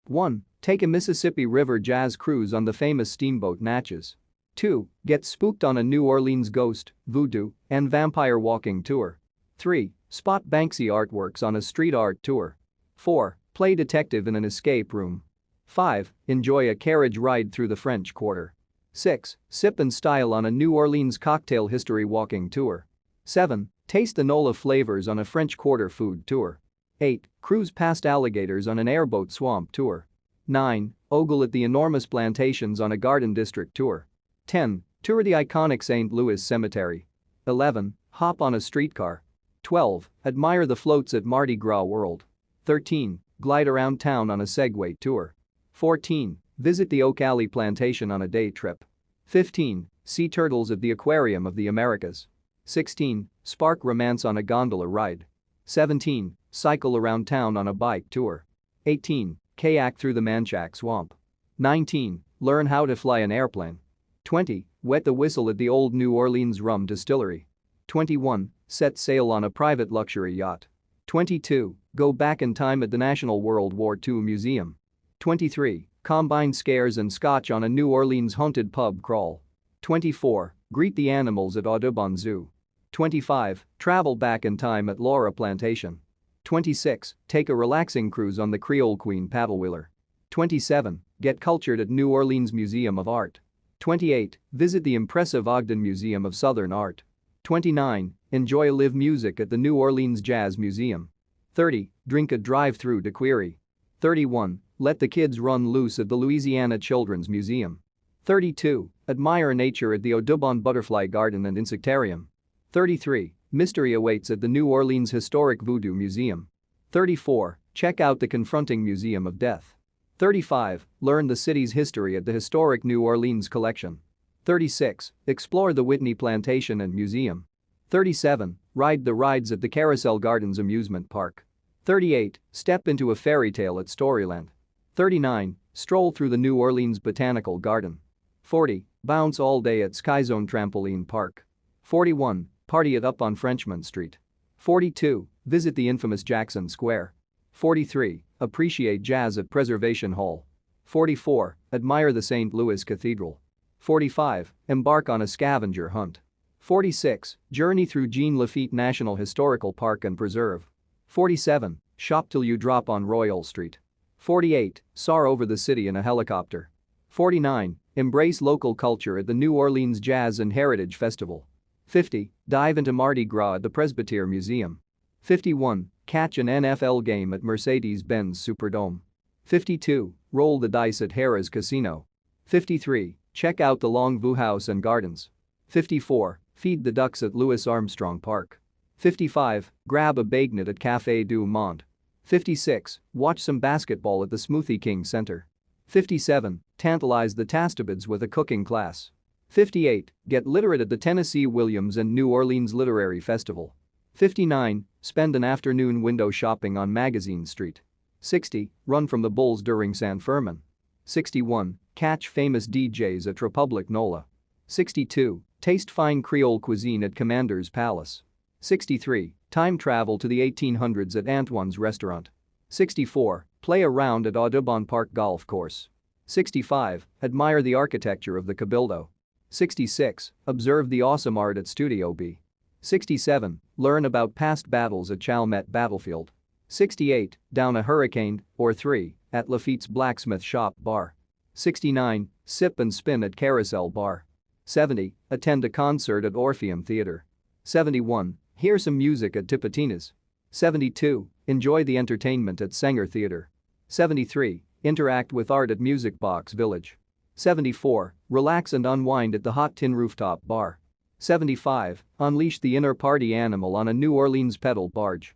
1. Take a Mississippi River jazz cruise on the famous steamboat Natchez. 2. Get spooked on a New Orleans ghost, voodoo, and vampire walking tour. 3. Spot Banksy artworks on a street art tour. 4. Play detective in an escape room. 5. Enjoy a carriage ride through the French Quarter. 6. Sip in style on a New Orleans cocktail history walking tour. 7. Taste the NOLA flavors on a French Quarter food tour. 8. Cruise past alligators on an airboat swamp tour. 9. Ogle at the enormous plantations on a garden district tour. 10. Tour the iconic St. Louis Cemetery. 11. Hop on a streetcar. 12. Admire the floats at Mardi Gras World. 13. Glide around town on a Segway tour. 14. Visit the Oak Alley Plantation on a day trip. 15. See turtles at the Aquarium of the Americas. 16. Spark romance on a gondola ride. 17. Cycle around town on a bike tour. 18. Kayak through the Manchac Swamp. 19. Learn how to fly an airplane. 20. Wet the whistle at the Old New Orleans Rum Distillery. 21. Set sail on a private luxury yacht. 22. Go back in time at the National World War II Museum. 23. Combine scares and scotch on a New Orleans haunted pub crawl. 24. Greet the animals at Audubon Zoo. 25. Travel back in time at Laura Plantation. 26. Take a relaxing cruise on the Creole Queen paddlewheeler. 27. Get cultured at New Orleans Museum of Art. 28. Visit the impressive Ogden Museum of Southern Art. 29. Enjoy live music at the New Orleans Jazz Museum. 30. Drink a drive-through daiquiri. 31. Let the kids run loose at the Louisiana Children's Museum. 32. Admire nature at the Audubon Butterfly Garden and Insectarium. 33. Mystery awaits at the New Orleans Historic Voodoo Museum. 34. Check out the Confronting Museum of Death. 35. Learn the city's history at the Historic New Orleans Collection. 36. Explore the Whitney Plantation and Museum. 37. Ride the rides at the Carousel Gardens Amusement Park. 38. Step into a fairy tale at Storyland. 39. Stroll through the New Orleans Botanical Garden. 40. Bounce all day at Skyzone Trampoline Park. 41. Party it up on Frenchman Street. 42. Visit the infamous Jackson Square. 43. Appreciate jazz at Preservation Hall. 44. Admire the St. Louis Cathedral. 45. Embark on a scavenger hunt. 46. Journey through Jean Lafitte National Historical Park and Preserve. 47. Shop till you drop on Royal Street. 48. Soar over the city in a helicopter. 49. Embrace local culture at the New Orleans Jazz and Heritage Festival. 50. Dive into Mardi Gras at the Presbytère Museum. 51. Catch an NFL game at Mercedes-Benz Superdome. 52. Roll the dice at Harrah's Casino. 53. Check out the Longview House and Gardens. 54. Feed the ducks at Louis Armstrong Park. 55. Grab a bagnet at Café du Monde. 56. Watch some basketball at the Smoothie King Center. 57. Tantalize the Tastabids with a cooking class. 58. Get literate at the Tennessee Williams and New Orleans Literary Festival. 59. Spend an afternoon window shopping on Magazine Street. 60. Run from the bulls during San Fermin. 61. Catch famous DJs at Republic NOLA. 62. Taste fine Creole cuisine at Commander's Palace. 63. Time travel to the 1800s at Antoine's Restaurant. 64. Play a round at Audubon Park Golf Course. 65. Admire the architecture of the Cabildo. 66. Observe the awesome art at Studio B. 67. Learn about past battles at Chalmette Battlefield. 68. Down a hurricane, or 3, at Lafitte's Blacksmith Shop Bar. 69. Sip and spin at Carousel Bar. 70. Attend a concert at Orpheum Theater. 71. Hear some music at Tipitina's. 72. Enjoy the entertainment at Sanger Theater. 73. Interact with art at Music Box Village. 74. Relax and unwind at the Hot Tin Rooftop Bar. 75. Unleash the inner party animal on a New Orleans pedal barge.